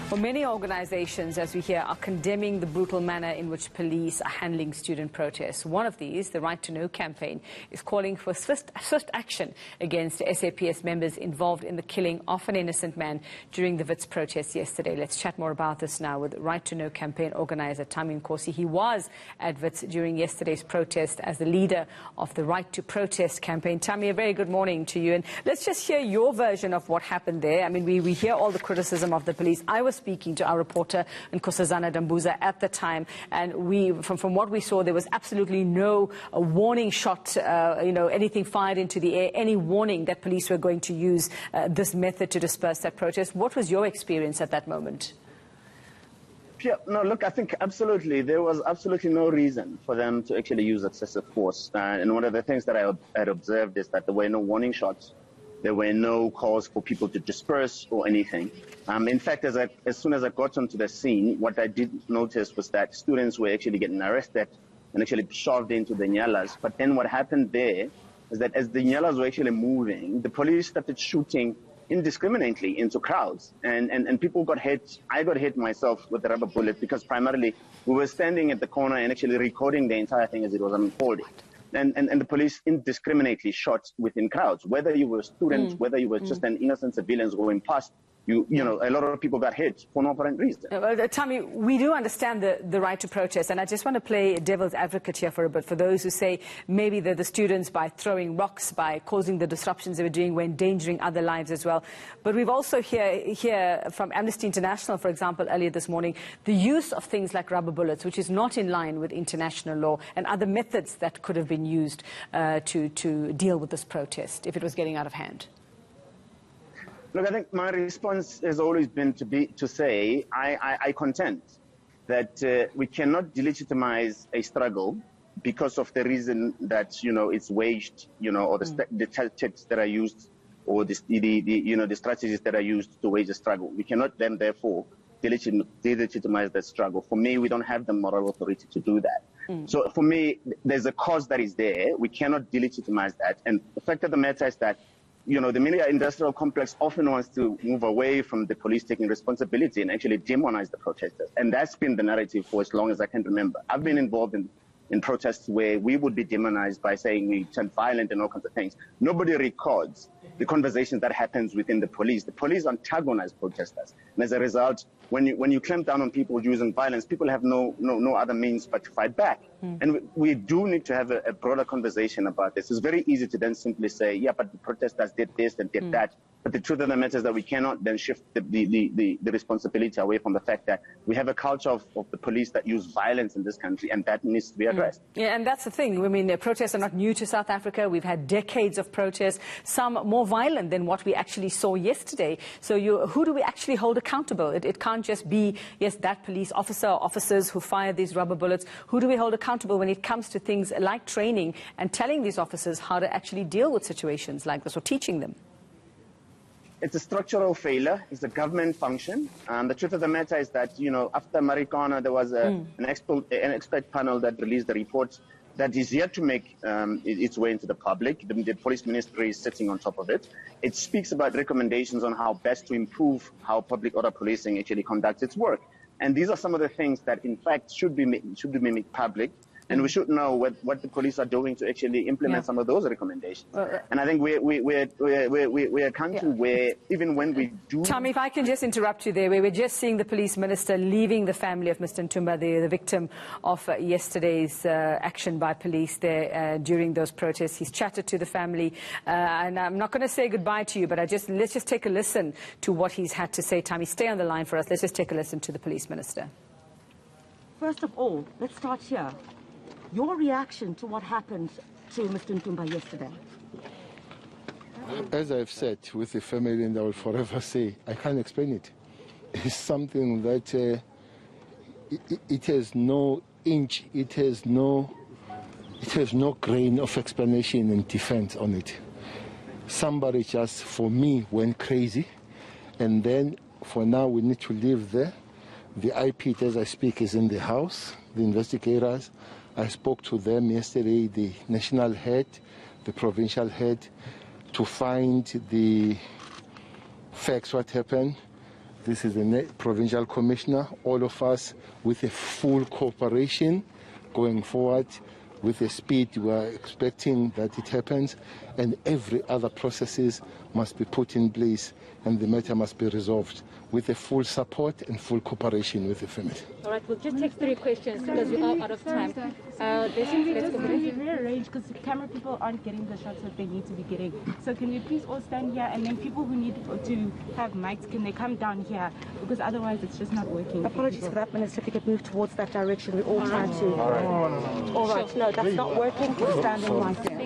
Well, many organizations, as we hear, are condemning the brutal manner in which police are handling student protests. One of these, the Right2Know campaign, is calling for swift action against SAPS members involved in the killing of an innocent man during the Wits protests yesterday. Let's chat more about this now with Right2Know campaign organizer Thami Nkosi. He was at Wits during yesterday's protest as the leader of the Right to Protest campaign. Thami, a very good morning to you. And let's just hear your version of what happened there. I mean, we hear all the criticism of the police. I was speaking to our reporter Nkosazana Dambuza at the time, and from what we saw, there was absolutely no warning shot, anything fired into the air, any warning that police were going to use this method to disperse that protest. What was your experience at that moment? Yeah, no, look, I think absolutely, there was absolutely no reason for them to actually use excessive force. And one of the things that I had observed is that there were no warning shots. There were no calls for people to disperse or anything. In fact, as soon as I got onto the scene, what I did notice was that students were actually getting arrested and actually shoved into the nyalas. But then what happened there is that as the nyalas were actually moving, the police started shooting indiscriminately into crowds. And people got hit. I got hit myself with a rubber bullet because primarily we were standing at the corner and actually recording the entire thing as it was unfolding. And the police indiscriminately shot within crowds, whether you were a student, whether you were just an innocent civilian going past. A lot of people got hit for no apparent reason. Thami, we do understand the right to protest, and I just want to play devil's advocate here for a bit for those who say maybe the students, by throwing rocks, by causing the disruptions they were doing, were endangering other lives as well. But we've also hear from Amnesty International, for example, earlier this morning, the use of things like rubber bullets, which is not in line with international law, and other methods that could have been used to deal with this protest if it was getting out of hand. Look, I think my response has always been to say I contend that we cannot delegitimize a struggle because of the reason that it's waged, or the tactics that are used, or the strategies that are used to wage a struggle. We cannot then therefore delegitimize that struggle. For me, we don't have the moral authority to do that. So for me, there's a cause that is there. We cannot delegitimize that. And the fact of the matter is that the military industrial complex often wants to move away from the police taking responsibility and actually demonize the protesters. And that's been the narrative for as long as I can remember. I've been involved in protests where we would be demonized by saying we turn violent and all kinds of things. Nobody records the conversations that happens within the police. The police antagonize protesters. And as a result, when you clamp down on people using violence, people have no other means but to fight back. And we do need to have a broader conversation about this. It's very easy to then simply say, yeah, but the protesters did this and did that. But the truth of the matter is that we cannot then shift the responsibility away from the fact that we have a culture of the police that use violence in this country, and that needs to be addressed. Yeah, and that's the thing. I mean, the protests are not new to South Africa. We've had decades of protests, some more violent than what we actually saw yesterday. So who do we actually hold accountable? It can't just be, yes, that police officer or officers who fired these rubber bullets. Who do we hold accountable when it comes to things like training and telling these officers how to actually deal with situations like this, or teaching them? It's a structural failure. It's a government function. The truth of the matter is that, after Marikana, there was an expert panel that released the report that is yet to make its way into the public. The police ministry is sitting on top of it. It speaks about recommendations on how best to improve how public order policing actually conducts its work. And these are some of the things that, in fact, should be made public. And we should know what the police are doing to actually implement some of those recommendations. And I think we're a country where even when we do... Thami, if I can just interrupt you there, we're just seeing the police minister leaving the family of Mr. Ntumba, the victim of yesterday's action by police there during those protests. He's chatted to the family, and I'm not going to say goodbye to you, but let's just take a listen to what he's had to say. Thami, stay on the line for us. Let's just take a listen to the police minister. First of all, let's start here. Your reaction to what happened to Mr. Ntumba yesterday? As I've said with the family, and I will forever say, I can't explain it. It's something that it has no inch, it has no grain of explanation and defense on it. Somebody just, for me, went crazy, and then for now we need to live there. The IP, as I speak, is in the house, the investigators. I spoke to them yesterday, the national head, the provincial head, to find the facts, what happened. this is a provincial commissioner, all of us with a full cooperation going forward with the speed we are expecting that it happens, and every other processes must be put in place and the matter must be resolved with the full support and full cooperation with the family. All right, we'll just take 3 questions because we are out of time. Let's go. Rearrange because camera people aren't getting the shots that they need to be getting. So can we please all stand here, and then people who need to have mics, can they come down here? Because otherwise it's just not working. Apologies for that, Minister. If you could move towards that direction, we're all trying to. All right, no, that's not working. We're standing right there.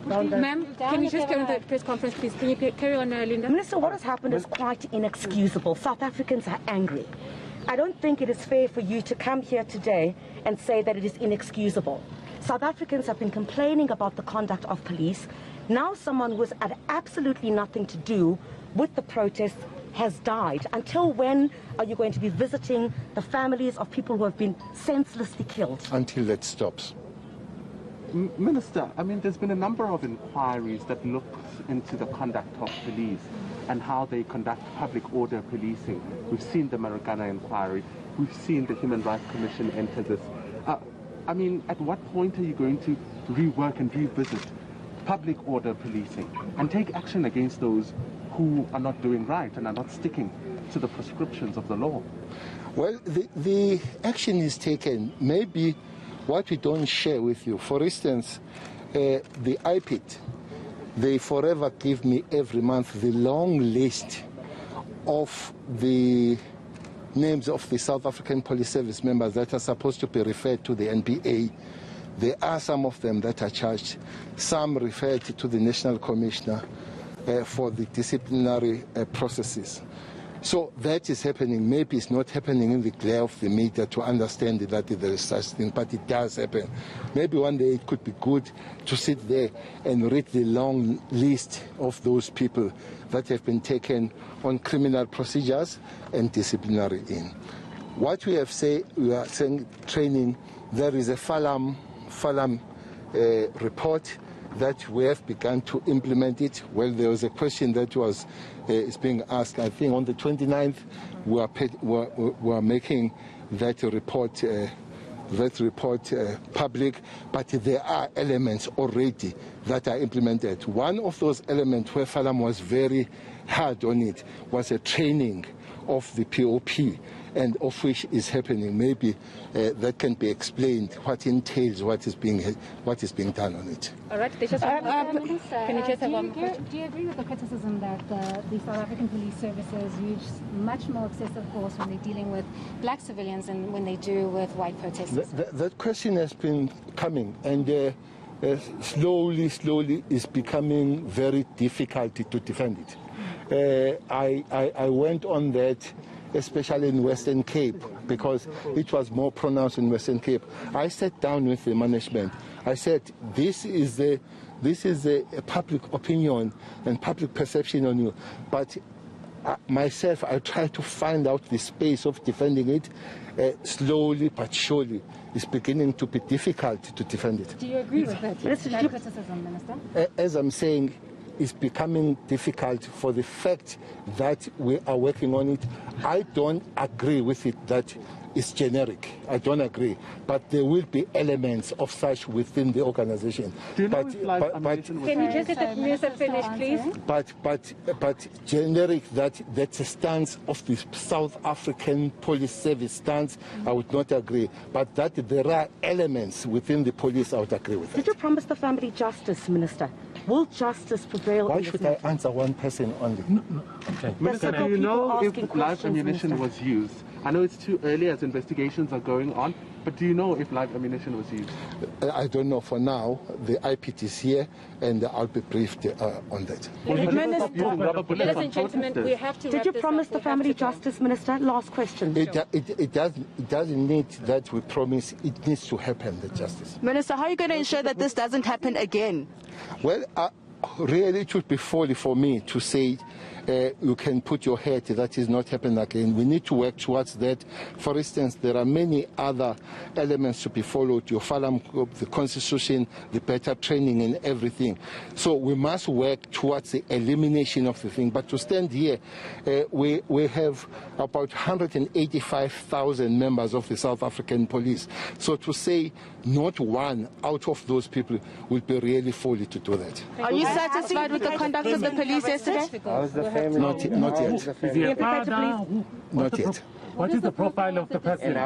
Ma'am, can you just carry on the press conference, please? Can you carry on, Linda? Minister, what has happened is quite inexcusable. South Africans are angry. I don't think it is fair for you to come here today and say that it is inexcusable. South Africans have been complaining about the conduct of police. Now someone who has had absolutely nothing to do with the protest has died. Until when are you going to be visiting the families of people who have been senselessly killed? Until that stops. Minister, I mean, there's been a number of inquiries that look into the conduct of police and how they conduct public order policing. We've seen the Marikana inquiry. We've seen the Human Rights Commission enter this. I mean, at what point are you going to rework and revisit public order policing and take action against those who are not doing right and are not sticking to the prescriptions of the law? Well, the action is taken. Maybe what we don't share with you, for instance, the IPIT, they forever give me every month the long list of the names of the South African Police Service members that are supposed to be referred to the NPA. There are some of them that are charged, some referred to the National Commissioner for the disciplinary processes. So that is happening. Maybe it's not happening in the glare of the media to understand that there is such thing, but it does happen. Maybe one day it could be good to sit there and read the long list of those people that have been taken on criminal procedures and disciplinary in. What we have said, we are saying training, there is a Falam report that we have begun to implement it. Well, there was a question that was is being asked. I think on the 29th we are making that report public, but there are elements already that are implemented. One of those elements where Falam was very hard on it was a training of the POP, and of which is happening. Maybe that can be explained, what entails, what is being done on it. All right, can you just have one question? Do you agree with the criticism that the South African police services use much more excessive force when they're dealing with black civilians than when they do with white protesters? That question has been coming, and slowly is becoming very difficult to defend it. I went on that, especially in Western Cape, because it was more pronounced in Western Cape. I sat down with the management. I said, this is a public opinion and public perception on you. But myself, I try to find out the space of defending it. Slowly but surely, it's beginning to be difficult to defend it. Do you agree with that criticism, Minister? As I'm saying, it's becoming difficult for the fact that we are working on it. I don't agree with it that it's generic. I don't agree. But there will be elements of such within the organization. Do you know if live ammunition was Can you just let the minister finish, please? But generic, that's a stance of the South African Police Service stance, I would not agree. But that there are elements within the police, I would agree with that. Did you promise the family justice, Minister? Will justice prevail? Why should I answer one person only? Okay. Minister, do you know if live ammunition was used? I know it's too early as investigations are going on, but do you know if live ammunition was used? I don't know for now. The IPT is here, and I'll be briefed on that. Ladies and gentlemen, we have to Did you promise the family justice, Minister? Last question. It doesn't need that we promise. It needs to happen, the justice. Minister, how are you going to ensure that this doesn't happen again? Well, really it would be folly for me to say you can put your head, that is not happening again. We need to work towards that. For instance, there are many other elements to be followed, your Falam Group, the Constitution, the better training and everything. So we must work towards the elimination of the thing. But to stand here, we have about 185,000 members of the South African police. So to say not one out of those people would be really folly to do that. Are you satisfied with the conduct of the police yesterday? Not yet. Is he a father? Not yet. What is the profile of the person?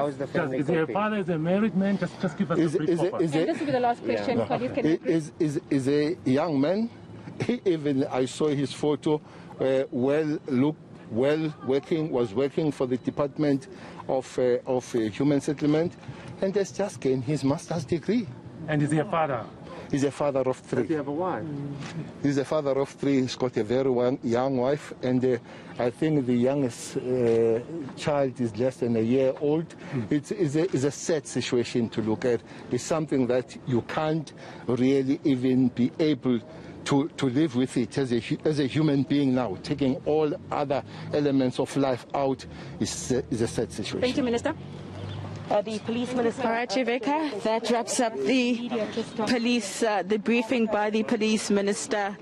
Is he a father? Is he a married man? Just give us a brief profile. This will be the last question. Is a young man. Even I saw his photo. Was working for the Department of Human Settlement, and has just gained his master's degree. And is he a father? He's a father of 3. Does he have a wife? He's a father of 3. He's got a very young wife, and I think the youngest child is less than a year old. It's a sad situation to look at. It's something that you can't really even be able to live with it as a human being now. Taking all other elements of life out is a sad situation. Thank you, Minister. The police minister. All right, Uveka, that wraps up the police, the briefing by the police minister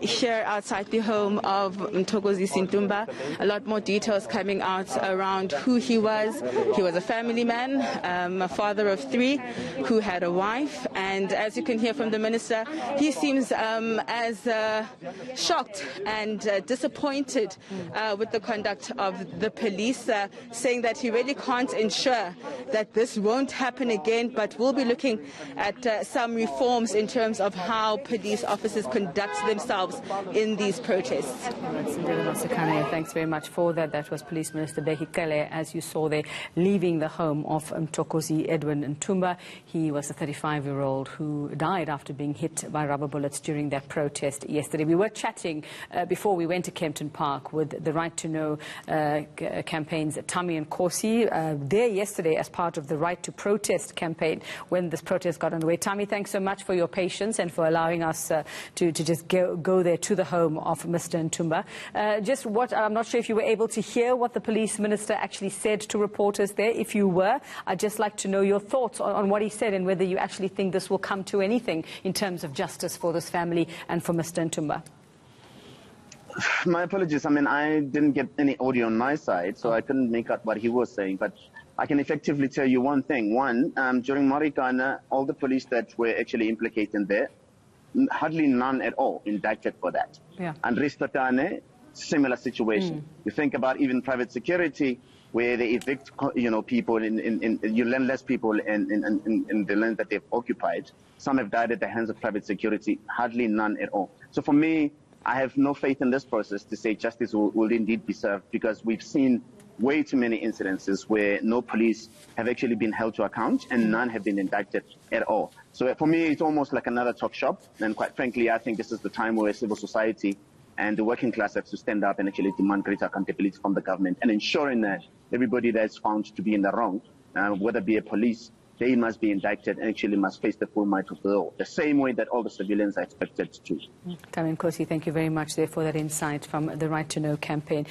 here outside the home of Mthokozi Sintumba. A lot more details coming out around who he was. He was a family man, a father of 3 who had a wife. And as you can hear from the minister, he seems as shocked and disappointed with the conduct of the police, saying that he really can't ensure that this won't happen again, but we'll be looking at some reforms in terms of how police officers conduct themselves in these protests. Thanks very much for that. That was Police Minister Behikele, as you saw there, leaving the home of Mthokozi Edwin Ntumba. He was a 35-year-old who died after being hit by rubber bullets during that protest yesterday. We were chatting before we went to Kempton Park with the Right2Know campaign's Thami Nkosi. There yesterday as part of the Right to Protest campaign when this protest got underway. Thami, thanks so much for your patience and for allowing us to just go there to the home of Mr. Ntumba. I'm not sure if you were able to hear what the police minister actually said to reporters there. If you were, I'd just like to know your thoughts on what he said and whether you actually think this will come to anything in terms of justice for this family and for Mr. Ntumba. My apologies. I mean, I didn't get any audio on my side, so I couldn't make out what he was saying. But I can effectively tell you one thing. One, during Marikana, all the police that were actually implicated there, hardly none at all indicted for that. Yeah. And Ristatane, similar situation. You think about even private security, where they evict, people you landless people in the land that they've occupied. Some have died at the hands of private security, hardly none at all. So for me, I have no faith in this process to say justice will indeed be served, because we've seen way too many incidences where no police have actually been held to account and none have been indicted at all. So for me, it's almost like another talk shop. And quite frankly, I think this is the time where civil society and the working class have to stand up and actually demand greater accountability from the government and ensuring that everybody that's found to be in the wrong, whether it be a police, they must be indicted and actually must face the full might of the law, the same way that all the civilians are expected to. Thami Nkosi, thank you very much there for that insight from the Right2Know campaign.